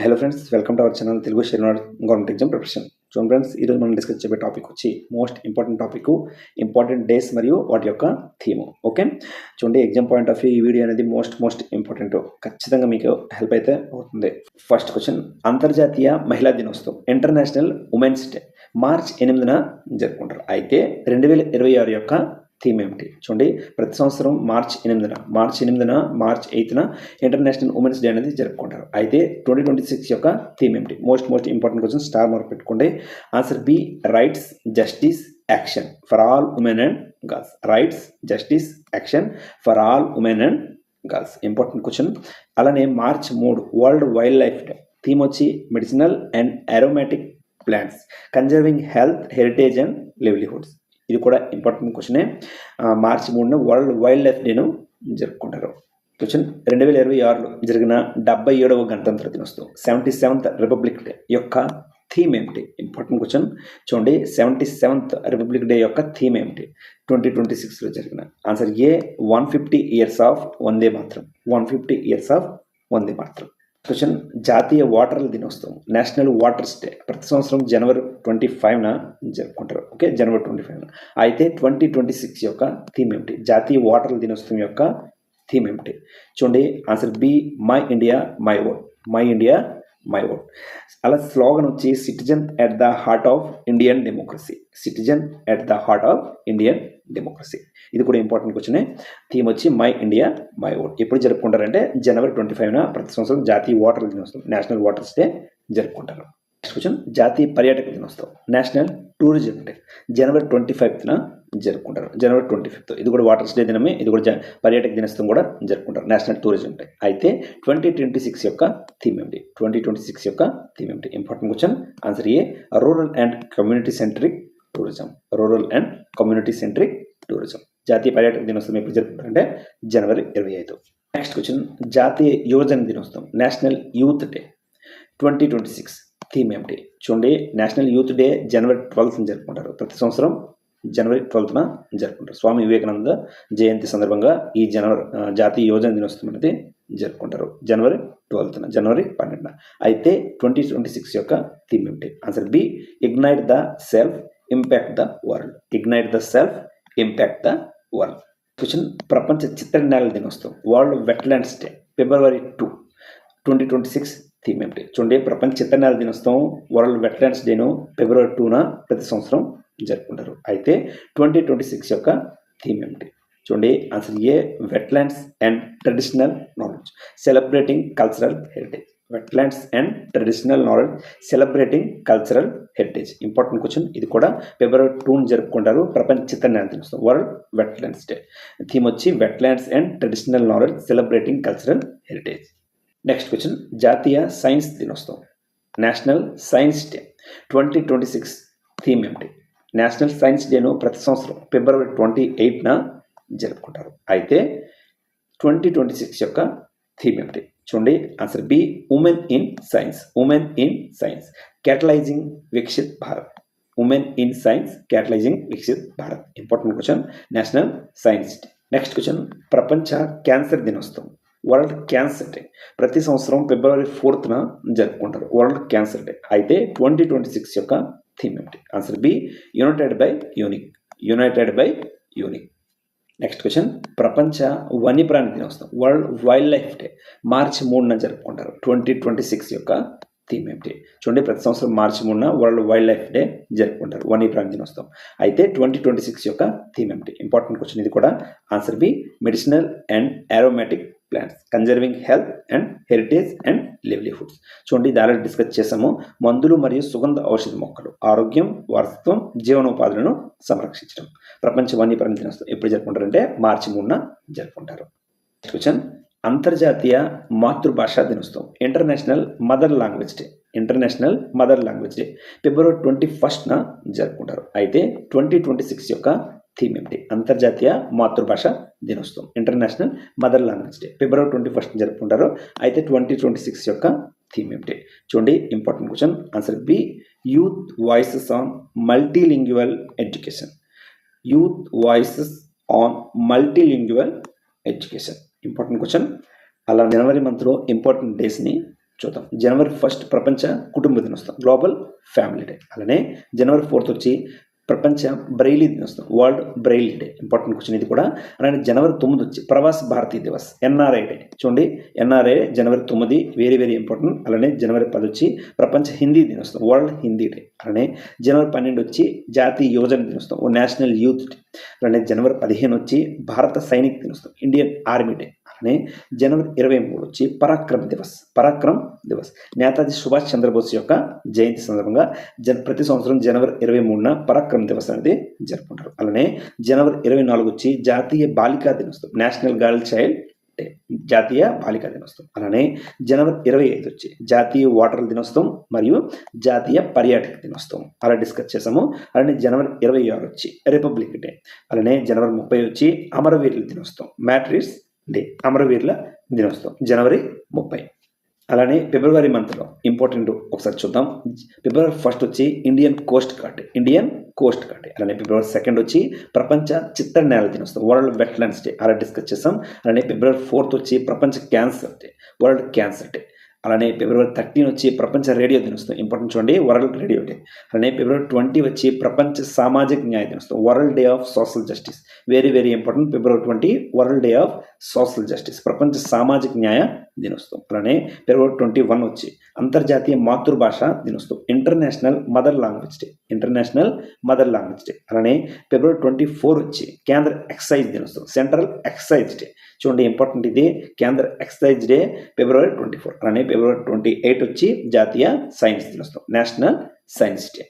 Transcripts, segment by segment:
Hello friends, welcome to our channel Telugu Srinivas government exam preparation. చూడండి friends, ఈరోజు మనం discuss చేసే టాపిక్ వచ్చి most important topic, important days మరియు వాటి యొక్క థీమ్. ఓకే, చూడండి ఎగ్జామ్ పాయింట్ ఆఫ్ వ్యూ ఈ వీడియో అనేది మోస్ట్ ఇంపార్టెంట్, ఖచ్చితంగా మీకు హెల్ప్ అయితే అవుతుంది. ఫస్ట్ క్వశ్చన్, అంతర్జాతీయ మహిళా దినోత్సవం ఇంటర్నేషనల్ ఉమెన్స్ డే మార్చ్ 8న జరుపుకుంటారు. అయితే 2026 యొక్క థీమ్ ఏమిటి? చూడండి, ప్రతి సంవత్సరం మార్చ్ 8న మార్చ్ 8న ఇంటర్నేషనల్ ఉమెన్స్ డే అనేది జరుపుకుంటారు. అయితే 2026 యొక్క థీమ్ ఏమిటి? Most important question, star mark పెట్టుకోండి. Answer B, rights, justice, action for all women and girls. Rights, justice, action for all women and girls, important question. అలానే March 3 world wildlife day theme వచ్చి medicinal and aromatic plants conserving health, heritage and livelihoods. ఇది కూడా important క్వశ్చనే. మార్చి 3న world wildlife డేను జరుపుకుంటారు. Question, 2026లో జరిగిన 77వ గణతంత్ర దినోత్సవం 77th రిపబ్లిక్ డే యొక్క థీమ్ ఏమిటి? Important question. చూడండి, 77th రిపబ్లిక్ డే యొక్క థీమ్ ఏమిటి 2026లో జరిగిన? Answer A, 150 years of Vande Mataram. 150 years of Vande Mataram. Question, జాతీయ ఓటర్ల దినోత్సవం నేషనల్ వాటర్స్ డే ప్రతి సంవత్సరం జనవరి 25న జరుపుకుంటారు. ఓకే, జనవరి 25న. అయితే 2026 యొక్క థీమ్ ఏమిటి? జాతీయ ఓటర్ల దినోత్సవం యొక్క థీమ్ ఏమిటి? చూడండి, answer B, my India my vote. My India my vote. అలా స్లోగన్ వచ్చి citizen at the heart of Indian democracy. Citizen at the heart of Indian democracy. ఇది కూడా ఇంపార్టెంట్ క్వశ్చనే. థీమ్ వచ్చి మై ఇండియా మై ఓట్. ఎప్పుడు జరుపుకుంటారంటే జనవరి 25న ప్రతి సంవత్సరం జాతీయ ఓటర్ల దినోత్సవం నేషనల్ వాటర్స్ డే జరుపుకుంటారు. నెక్స్ట్ క్వశ్చన్, జాతీయ పర్యాటక దినోత్సవం నేషనల్ టూరిజం డే జనవరి 25న జరుపుకుంటారు. జనవరి 25th. ఇది కూడా వాటర్స్ డే దినమే. ఇది కూడా పర్యాటక దినోత్సవం కూడా జరుపుకుంటారు, నేషనల్ టూరిజం డే. అయితే 2026 యొక్క థీమ్ ఏమిటి? 2026 యొక్క థీమ్ ఏమిటి? Important question. Answer A, rural and community centric tourism. Rural and community centric tourism. జాతీయ పర్యాటక దినోత్సవం ఎప్పుడు జరుపుకుంటారంటే జనవరి 25. నెక్స్ట్ క్వశ్చన్, జాతీయ యువజన దినోత్సవం నేషనల్ యూత్ డే 2026 థీమ్ ఏమిటి? చూడండి, నేషనల్ యూత్ డే జనవరి 12th జరుపుకుంటారు. ప్రతి సంవత్సరం జనవరి 12th జరుపుకుంటారు. స్వామి వివేకానంద జయంతి సందర్భంగా ఈ జాతీయ యువజన దినోత్సవం అనేది జరుపుకుంటారు జనవరి 12th, జనవరి 12న. అయితే 2026 యొక్క థీమ్ ఏమిటి? Answer B, ignite the self, impact the world. Ignite the self, impact the world. Question, ప్రపంచ చిత్తడినేలల దినోత్సవం వరల్డ్ వెట్లాండ్స్ డే ఫిబ్రవరి 2 2026 థీమ్ ఏమిటి? చూడండి, ప్రపంచ చిత్తడినేలల దినోత్సవం వరల్డ్ వెట్లాండ్స్ డేను ఫిబ్రవరి 2న ప్రతి సంవత్సరం జరుపుకుంటారు. అయితే 2026 యొక్క థీమ్ ఏమిటి? చూడండి, answer A, wetlands and traditional knowledge celebrating cultural heritage. Wetlands and traditional knowledge celebrating cultural heritage. Important question. ఇది కూడా ఫిబ్రవరి 2న జరుపుకుంటారు, ప్రపంచ చిత్తడినేలల దినోత్సవం వరల్డ్ వెట్లాండ్స్ డే. థీమ్ వచ్చి wetlands and traditional knowledge celebrating cultural heritage. Next question, జాతీయ science దినోత్సవం national science day 2026 theme ఏమిటి? నేషనల్ సైన్స్ డేను ప్రతి సంవత్సరం ఫిబ్రవరి 28న జరుపుకుంటారు. అయితే 2026 యొక్క థీమ్ ఏమిటి? చూడండి, answer B, women in science. Women in science catalysing Viksit Bharat. Women in science catalysing Viksit Bharat. Important question, national science day. Next question, ప్రపంచ క్యాన్సర్ దినోత్సవం వరల్డ్ క్యాన్సర్ డే ప్రతి సంవత్సరం ఫిబ్రవరి 4th జరుపుకుంటారు, వరల్డ్ క్యాన్సర్ డే. అయితే 2026 యొక్క థీమ్ ఏమిటి? Answer B, united by unique. United by unique. Next question, ప్రపంచ వన్యప్రాణి దినోత్సవం వరల్డ్ వైల్డ్ లైఫ్ డే మార్చి 3న జరుపుకుంటారు. 2026 యొక్క థీమ్ ఏమిటి? చూడండి, ప్రతి సంవత్సరం మార్చి 3న వరల్డ్ వైల్డ్ లైఫ్ డే జరుపుకుంటారు, వన్యప్రాణి దినోత్సవం. అయితే 2026 యొక్క థీమ్ ఏమిటి? Important question. ఇది కూడా answer B, medicinal and aromatic plants conserving health and heritage and livelihoods. చూడండి, దానిలో డిస్కస్ చేసాము. మందులు మరియు సుగంధ ఔషధ మొక్కలు ఆరోగ్యం, వారసత్వం, జీవనోపాధులను సంరక్షించడం. ప్రపంచ వన్యప్రాణి దినోత్సవం ఎప్పుడు జరుపుకుంటారంటే మార్చి 3న జరుపుకుంటారు. క్వశ్చన్, అంతర్జాతీయ మాతృభాషా దినోత్సవం international mother language day. International mother language day ఫిబ్రవరి 21న జరుపుకుంటారు. అయితే 2026 యొక్క థీమ్ ఏమిటి? అంతర్జాతీయ మాతృభాష దినోత్సవం ఇంటర్నేషనల్ మదర్ లాంగ్వేజ్ డే ఫిబ్రవరి 21న జరుపుకుంటారు. అయితే 2026 యొక్క థీమ్ ఏమిటి? చూడండి, important question. Answer B, youth voices on multilingual education. Youth voices on multilingual education. Important question. అలా జనవరి మంత్లో ఇంపార్టెంట్ డేస్ని చూద్దాం. జనవరి 1 ప్రపంచ కుటుంబ దినోత్సవం, గ్లోబల్ ఫ్యామిలీ డే. అలానే జనవరి 4 వచ్చి ప్రపంచ బ్రెయిలీ దినోత్సవం, world Braille day. Important question ఇది కూడా. అలానే జనవరి 9 వచ్చి ప్రవాస్ భారతీయ దివస్, ఎన్ఆర్ఐ డే. చూడండి, ఎన్ఆర్ఐ జనవరి 9 వెరీ వెరీ ఇంపార్టెంట్. అలానే జనవరి 10 వచ్చి ప్రపంచ హిందీ దినోత్సవం, వరల్డ్ హిందీ డే. అలానే జనవరి 12 వచ్చి జాతీయ యువజన దినోత్సవం, నేషనల్ యూత్ డే. అలానే జనవరి 15 వచ్చి భారత సైనిక దినోత్సవం, ఇండియన్ ఆర్మీ డే. అలానే జనవరి 23 వచ్చి పరాక్రమ్ దివస్, నేతాజీ సుభాష్ చంద్రబోస్ యొక్క జయంతి సందర్భంగా ప్రతి సంవత్సరం జనవరి 23న పరాక్రమ్ దివస్ అనేది జరుపుకుంటారు. అలానే జనవరి 24 వచ్చి జాతీయ బాలికా దినోత్సవం, నేషనల్ గర్ల్ చైల్డ్ డే, జాతీయ బాలికా దినోత్సవం. అలానే జనవరి 25 వచ్చి జాతీయ ఓటర్ల దినోత్సవం మరియు జాతీయ పర్యాటక దినోత్సవం అలా డిస్కస్ చేసాము. అలానే జనవరి 26 వచ్చి రిపబ్లిక్ డే. అలానే జనవరి 30 వచ్చి అమరవీరుల దినోత్సవం, మ్యాట్రిస్ డే, అమరవీరుల దినోత్సవం జనవరి 30. అలానే ఫిబ్రవరి మంత్లో ఇంపార్టెంట్ ఒకసారి చూద్దాం. ఫిబ్రవరి 1 వచ్చి ఇండియన్ కోస్ట్ గార్డ్. అలానే ఫిబ్రవరి 2 వచ్చి ప్రపంచ చిత్తడి నేల దినోత్సవం, వరల్డ్ వెట్లాండ్స్ డే అలా డిస్కస్ చేసాం. అలానే ఫిబ్రవరి 4 వచ్చి ప్రపంచ cancer day, world cancer day. అలానే ఫిబ్రవరి 13 వచ్చి ప్రపంచ రేడియో దినోత్సవం, ఇంపార్టెంట్ చూడండి, వరల్డ్ రేడియో డే. అలానే ఫిబ్రవరి 20 వచ్చి ప్రపంచ సామాజిక న్యాయ దినోత్సవం, world day of social justice, very very important. February 20 world day of social justice, ప్రపంచ సామాజిక న్యాయ దినోత్సవం. అలానే ఫిబ్రవరి 21 వచ్చి అంతర్జాతీయ మాతృభాష దినోత్సవం, ఇంటర్నేషనల్ మదర్ లాంగ్వేజ్ డే. అలానే ఫిబ్రవరి 24 వచ్చి కేంద్ర ఎక్సైజ్ దినోత్సవం, సెంట్రల్ ఎక్సైజ్ డే. చూడండి, ఇంపార్టెంట్ ఇది, కేంద్ర ఎక్సైజ్ డే ఫిబ్రవరి 24. అలానే ఫిబ్రవరి 28 వచ్చి జాతీయ సైన్స్ దినోత్సవం, నేషనల్ సైన్స్ డే.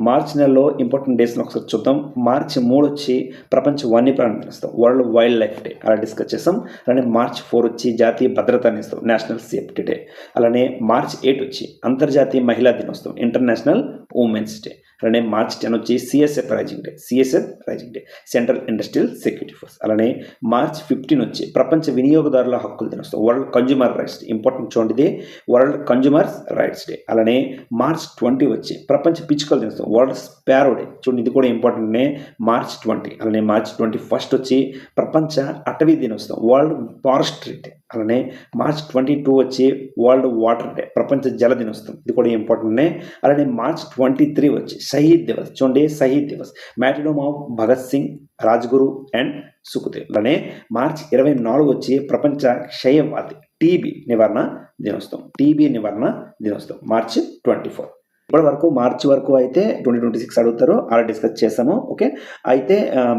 మార్చి నెలలో ఇంపార్టెంట్ డేస్ని ఒకసారి చూద్దాం. మార్చి 3 వచ్చి ప్రపంచ వన్యప్రాణి దినోత్సవం, వరల్డ్ వైల్డ్ లైఫ్ డే అలా డిస్కస్ చేస్తాం. అలానే మార్చి 4 వచ్చి జాతీయ భద్రతా దినోత్సవం, నేషనల్ సేఫ్టీ డే. అలానే మార్చి 8 వచ్చి అంతర్జాతీయ మహిళా దినోత్సవం, ఇంటర్నేషనల్ ఉమెన్స్ డే. అలానే మార్చి 10 వచ్చి CSF rising day, central industrial security force. అలానే మార్చి 15 వచ్చి ప్రపంచ వినియోగదారుల హక్కుల దినోత్సవం, world consumer rights day. Important చూడండి, వరల్డ్ కన్జ్యూమర్స్ రైట్స్ డే. అలానే మార్చి 20 వచ్చి ప్రపంచ పిచ్చుకల దినోత్సవం, వరల్డ్ స్పారో డే. చూడండి, ఇది కూడా ఇంపార్టెంట్నే, మార్చి 20. అలానే మార్చి 21 వచ్చి ప్రపంచ అటవీ దినోత్సవం, వరల్డ్ ఫారెస్ట్రీ డే. అలానే మార్చి 22 వచ్చి వరల్డ్ వాటర్ డే, ప్రపంచ జల దినోత్సవం, ఇది కూడా ఇంపార్టెంట్నే. అలానే మార్చి 23 వచ్చి షహీద్ దివస్. చూడండి, షహీద్ దివస్, మ్యాటిడోమ్ ఆఫ్ భగత్ సింగ్, రాజ్గురు అండ్ సుఖదేవ్. అలానే మార్చి 24 వచ్చి ప్రపంచ క్షయవ్యాధి టీబీ నివారణ దినోత్సవం, మార్చి 24. ఇప్పటి వరకు మార్చి వరకు అయితే 2026 అడుగుతారు, అలా డిస్కస్ చేసాము. ఓకే, అయితే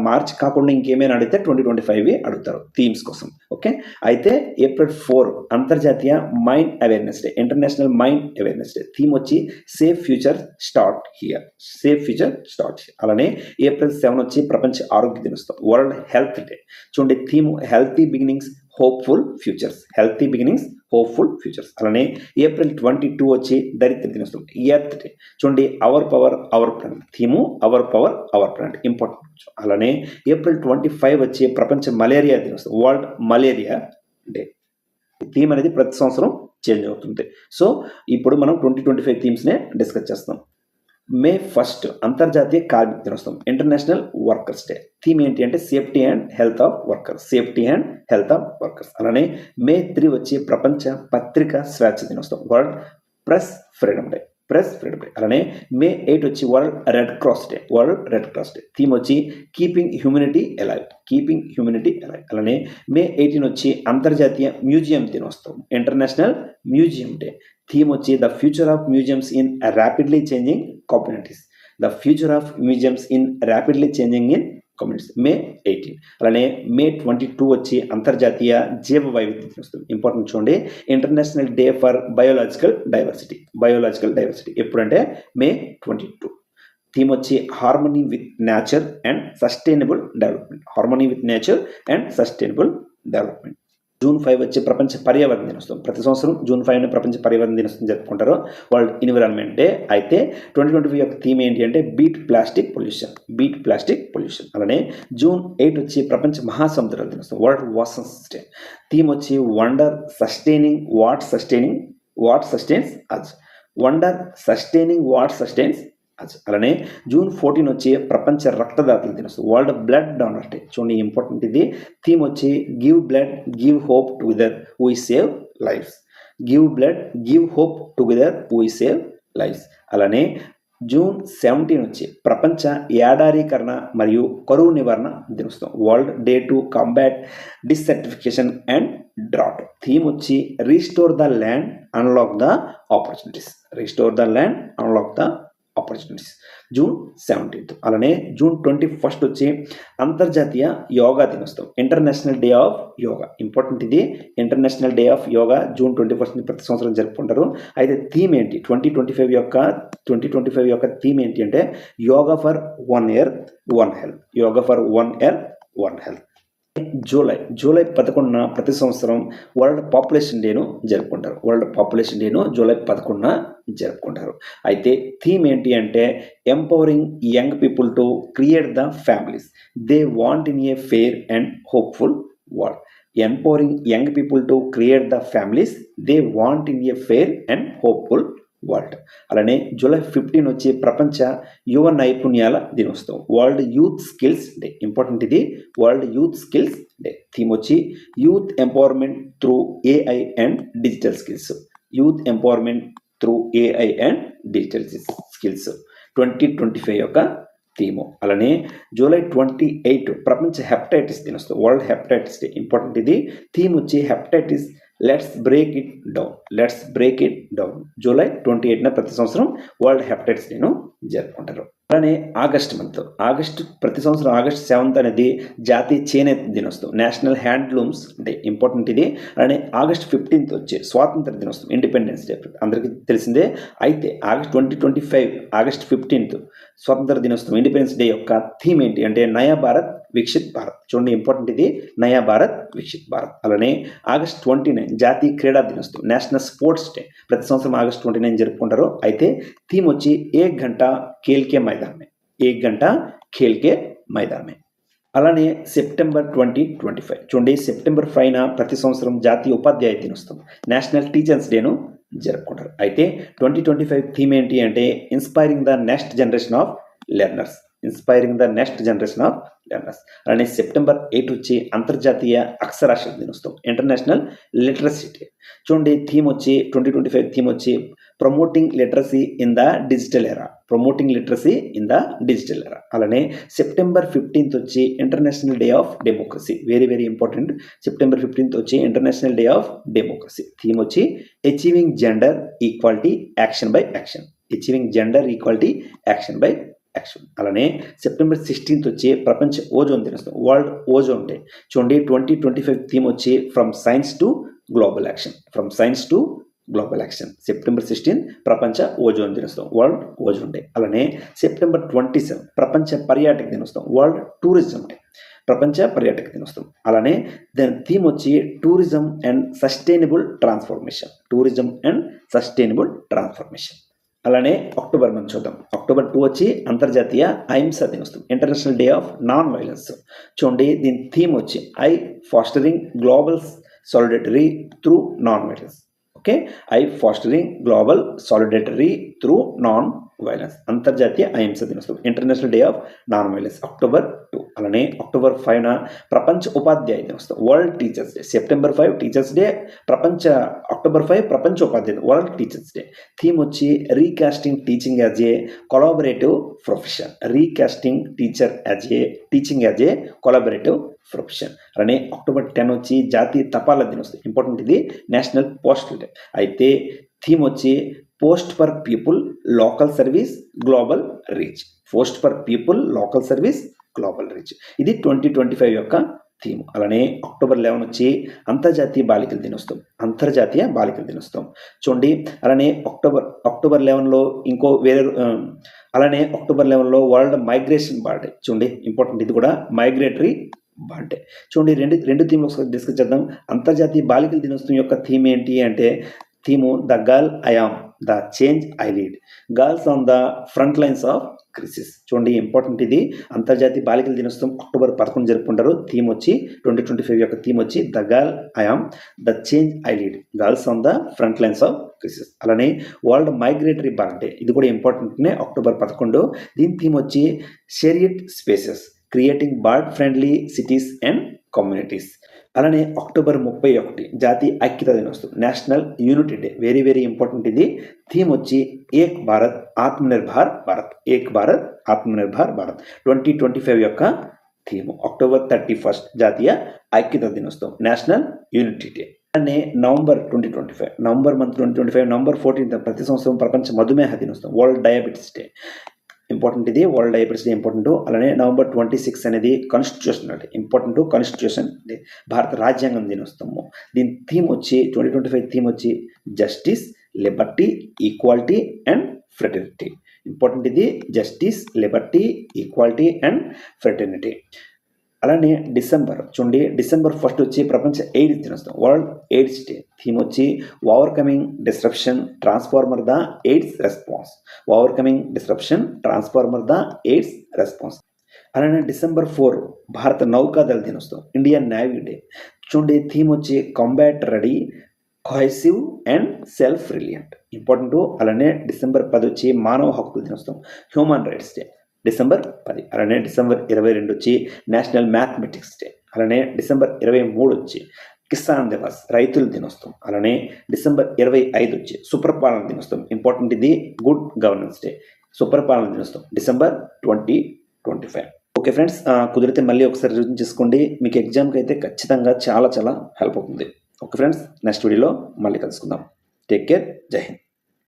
మార్చి కాకుండా ఇంకేమైనా అడిగితే 2025 అడుగుతారు థీమ్స్ కోసం. ఓకే, అయితే ఏప్రిల్ 4 అంతర్జాతీయ mind awareness day, international mind awareness day. Theme వచ్చి సేఫ్ ఫ్యూచర్ స్టార్ట్ హియర్. అలానే ఏప్రిల్ 7 వచ్చి ప్రపంచ ఆరోగ్య దినోత్సవం, వరల్డ్ హెల్త్ డే. చూడండి, theme healthy beginnings hopeful futures. అలానే ఏప్రిల్ 22 వచ్చి దరిద్ర దినోత్సవం, ఎర్త్ డే. చూడండి, our power our planet, theme our power our planet, important. అలానే ఏప్రిల్ 25 వచ్చి ప్రపంచ మలేరియా దినోత్సవం, వరల్డ్ మలేరియా డే. థీమ్ అనేది ప్రతి సంవత్సరం చేంజ్ అవుతుంది. సో ఇప్పుడు మనం 2025 థీమ్స్నే డిస్కస్ చేస్తాం. మే 1 అంతర్జాతీయ కార్మిక దినోత్సవం, ఇంటర్నేషనల్ వర్కర్స్ డే. థీమ్ ఏంటి అంటే safety and health of workers. అలానే మే 3 వచ్చి ప్రపంచ పత్రికా స్వేచ్ఛ దినోత్సవం, వరల్డ్ ప్రెస్ ఫ్రీడమ్ డే. అలానే మే 8 వచ్చి world red cross day. Theme వచ్చి కీపింగ్ హ్యూమనిటీ అలైవ్. అలానే మే 18 వచ్చి అంతర్జాతీయ మ్యూజియం దినోత్సవం, ఇంటర్నేషనల్ మ్యూజియం డే. థీమ్ వచ్చి the future of museums in rapidly changing communities. May 18. అలానే మే 22 వచ్చి అంతర్జాతీయ జీవ వైవిధ్య దినోత్సవం, ఇంపార్టెంట్ చూడండి, international day for biological diversity. ఎప్పుడంటే మే 22. థీమ్ వచ్చి harmony with nature and sustainable development. June 5 వచ్చి ప్రపంచ పర్యావరణ దినోత్సవం. ప్రతి సంవత్సరం జూన్ 5 ప్రపంచ పర్యావరణ దినోత్సవం జరుపుకుంటారు, వరల్డ్ ఎన్విరాన్మెంట్ డే. అయితే 2025 యొక్క థీమ్ ఏంటి అంటే బీట్ ప్లాస్టిక్ పొల్యూషన్. అలానే జూన్ 8 వచ్చి ప్రపంచ మహాసముద్రాల దినోత్సవం, వరల్డ్ ఓషన్స్ డే. థీమ్ వచ్చి వండర్ సస్టైనింగ్ వాట్ సస్టైన్స్ అజ్. అలానే జూన్ 14 వచ్చి ప్రపంచ రక్తదాతల దినోత్సవం, వరల్డ్ బ్లడ్ డోనర్ డే. చూడండి, ఇంపార్టెంట్ ఇది. థీమ్ వచ్చి give blood, give hope together, we save lives. Give blood, give hope, together we save lives. అలానే June 17 వచ్చి ప్రపంచ ఏడారీకరణ మరియు కరువు నివారణ దినోత్సవం, world day to combat desertification and drought. Theme వచ్చి restore the land, unlock the opportunities. Restore the land, unlock the opportunities, June 17. అలానే June 21 వచ్చి అంతర్జాతీయ యోగా దినోత్సవం, international day of yoga. Important ఇది, international day of yoga June 21 ప్రతి సంవత్సరం జరుపుకుంటారు. అయితే థీమ్ ఏంటి 2025 యొక్క థీమ్ ఏంటి అంటే yoga for 1 year 1 health. Yoga for 1 year 1 health. July 11 ప్రతి సంవత్సరం వరల్డ్ పాపులేషన్ డేను జరుపుకుంటారు. వరల్డ్ పాపులేషన్ డేను జూలై 11 జరుపుకుంటారు. అయితే థీమ్ ఏంటి అంటే empowering young people to create the families they want in a fair and hopeful world. Empowering young people to create the families they want in a fair and hopeful world. అలానే July 15 వచ్చి ప్రపంచ యువ నైపుణ్యాల దినోత్సవం, world youth skills day. Important ఇది, world youth skills day. Theme వచ్చి youth empowerment through AI and digital skills. Youth empowerment through AI and digital skills 2025 యొక్క theme. అలానే జూలై 28 ప్రపంచ హెపటైటిస్ దినోత్సవం, వరల్డ్ హెపటైటిస్ డే. ఇంపార్టెంట్ ఇది, theme వచ్చి hepatitis let's break it down. Let's break it down. July 28 ప్రతి సంవత్సరం world hepatitis డేను జరుపుకుంటారు. అలానే ఆగస్టు ప్రతి సంవత్సరం ఆగస్టు 7 అనేది జాతీయ చేనేత దినోత్సవం, నేషనల్ హ్యాండ్లూమ్స్ డే. ఇంపార్టెంట్ ఇది. అలానే ఆగస్టు 15 వచ్చి స్వాతంత్ర దినోత్సవం, ఇండిపెండెన్స్ డే, అందరికీ తెలిసిందే. అయితే 2025 ఆగస్టు 15 స్వాతంత్ర దినోత్సవం, ఇండిపెండెన్స్ డే యొక్క థీమ్ ఏంటి అంటే నయా భారత్ వికసిత్ భారత్. చూడండి ఇంపార్టెంట్ ఇది, నయా భారత్ వికసిత్ భారత్. అలానే ఆగస్ట్ 29 జాతీయ క్రీడా దినోత్సవం, నేషనల్ స్పోర్ట్స్ డే. ప్రతి సంవత్సరం ఆగస్ట్ 29 జరుపుకుంటారు. అయితే థీమ్ వచ్చి ఏక్ గంట ఖేల్కే మైదానమే. ఏక్ గంట ఖేల్కే మైదానమే. అలానే సెప్టెంబర్ 2025 చూడండి, సెప్టెంబర్ 5 ప్రతి సంవత్సరం జాతీయ ఉపాధ్యాయ దినోత్సవం, నేషనల్ టీచర్స్ డేను జరుపుకుంటారు. అయితే 2025 థీమ్ ఏంటి అంటే inspiring the next generation of learners. Inspiring the next generation of learners. అలానే సెప్టెంబర్ 8 వచ్చి అంతర్జాతీయ అక్షరాస్యత దినోత్సవం, ఇంటర్నేషనల్ లిటరసీ డే. చూడండి థీమ్ వచ్చి 2025 థీమ్ వచ్చి promoting literacy in the digital era. Promoting literacy in the digital era. అలానే సెప్టెంబర్ 15 వచ్చి international day of democracy. Very very important. September 15 వచ్చి international day of democracy. Theme వచ్చి achieving gender equality action by action. Achieving gender equality action by action. అలానే September 16 వచ్చి ప్రపంచ ozone దినోత్సవం, world ozone day. చూడండి 2025 theme వచ్చి from science to global action. From science to global action. September 16 ప్రపంచ ozone దినోత్సవం, world ozone day. అలానే September 27 ప్రపంచ పర్యాటక దినోత్సవం, వరల్డ్ టూరిజం డే. ప్రపంచ పర్యాటక దినోత్సవం. అలానే దాని థీమ్ వచ్చి tourism and sustainable transformation. Tourism and sustainable transformation. అలానే అక్టోబర్ మంత్ చూద్దాం. అక్టోబర్ 2 వచ్చి అంతర్జాతీయ అహింసా దినోత్సవం, international day of non violence. చూడండి దీని థీమ్ వచ్చి I fostering global solidarity through non violence. Okay, I fostering global solidarity through non violence. అంతర్జాతీయ అహింసా దినోత్సవం, international day of non violence, October 2. అలానే అక్టోబర్ 5 ప్రపంచ ఉపాధ్యాయ దినోత్సవం, world teachers day. September 5 teachers day, October 5 ప్రపంచ ఉపాధ్యాయ, వరల్డ్ టీచర్స్ డే. థీమ్ వచ్చి recasting teaching as a collaborative profession. Recasting teaching as a collaborative profession. అలానే అక్టోబర్ 10 వచ్చి జాతీయ తపాలా దినోత్సవం. ఇంపార్టెంట్ ఇది, నేషనల్ పోస్టల్ డే. అయితే థీమ్ వచ్చి post for people local service global reach. Post for people local service global reach. ఇది 2025 యొక్క థీమ్. అలానే అక్టోబర్ 11 వచ్చి అంతర్జాతీయ బాలికల దినోత్సవం. అంతర్జాతీయ బాలికల దినోత్సవం చూడండి. అలానే అక్టోబర్ 11లో ఇంకో వేరే అలానే అక్టోబర్ 11లో వరల్డ్ మైగ్రేషన్ బర్త్డే. చూడండి ఇంపార్టెంట్, ఇది కూడా మైగ్రేటరీ బర్త్డే. చూడండి రెండు థీమ్లు ఒకసారి డిస్కస్ చేద్దాం. అంతర్జాతీయ బాలికల దినోత్సవం యొక్క థీమ్ ఏంటి అంటే theme the girl I am, the change I lead, girls on the front lines of crisis. చూడండి ఇంపార్టెంట్ ఇది, అంతర్జాతీయ బాలికల దినోత్సవం అక్టోబర్ 11 జరుపుకుంటారు. థీమ్ వచ్చి 2025 యొక్క థీమ్ వచ్చి the girl I am, the change I lead, girls on the front lines of crisis. అలానే వరల్డ్ మైగ్రేటరీ బర్త్డే, ఇది కూడా ఇంపార్టెంట్నే, అక్టోబర్ 11. దీని థీమ్ వచ్చి shared spaces, creating bird friendly cities and communities. అలానే అక్టోబర్ 31 జాతీయ ఐక్యతా దినోత్సవం, national unity day. Very very important. ఇది థీమ్ వచ్చి ఏక్ భారత్ ఆత్మనిర్భర్ భారత్. ఏక్ భారత్ ఆత్మనిర్భర్ భారత్ 2025 యొక్క థీమ్. అక్టోబర్ 31 జాతీయ ఐక్యతా దినోత్సవం, నేషనల్ యూనిటీ డే. అలానే నవంబర్ 2025, నవంబర్ మంత్ 2025 నవంబర్ 14 ప్రతి సంవత్సరం ప్రపంచ మధుమేహ దినోత్సవం, వరల్డ్ డయాబెటీస్ డే. ఇంపార్టెంట్ ఇది, వరల్డ్ డయాబెటీస్ డే ఇంపార్టెంట్. అలానే నవంబర్ 26 అనేది constitution day, important. Constitution day, భారత రాజ్యాంగం దినోత్సవము. దీని థీమ్ వచ్చి 2025 థీమ్ వచ్చి justice, liberty, equality and fraternity. Important ఇది, justice, liberty, equality and fraternity. అలానే డిసెంబర్ 1 వచ్చి ప్రపంచ ఎయిడ్స్ దినోత్సవం, వరల్డ్ ఎయిడ్స్ డే. థీమ్ వచ్చి overcoming disruption, transformer the AIDS response. Overcoming disruption, transformer the AIDS response. అలానే December 4 భారత నౌకాదళ దినోత్సవం, ఇండియన్ నేవీ డే. చూడండి థీమ్ వచ్చి combat ready, cohesive and self reliant. Important. అలానే డిసెంబర్ 10 వచ్చి మానవ హక్కుల దినోత్సవం, హ్యూమన్ రైట్స్ డే, డిసెంబర్ 10. అలానే డిసెంబర్ 22 వచ్చి నేషనల్ మ్యాథమెటిక్స్ డే. అలానే డిసెంబర్ 23 వచ్చి కిసాన్ దివస్, రైతుల దినోత్సవం. అలానే డిసెంబర్ 25 వచ్చి సుపరిపాలన దినోత్సవం, ఇంపార్టెంట్ ఇది, గుడ్ గవర్నెన్స్ డే. సుపరిపాలన దినోత్సవం డిసెంబర్ 2025. ఓకే ఫ్రెండ్స్, కుదిరితే మళ్ళీ ఒకసారి రివిజన్ చేసుకోండి. మీకు ఎగ్జామ్కి అయితే ఖచ్చితంగా చాలా చాలా హెల్ప్ అవుతుంది. ఓకే ఫ్రెండ్స్, నెక్స్ట్ వీడియోలో మళ్ళీ కలుసుకుందాం. టేక్ కేర్, జై హింద్.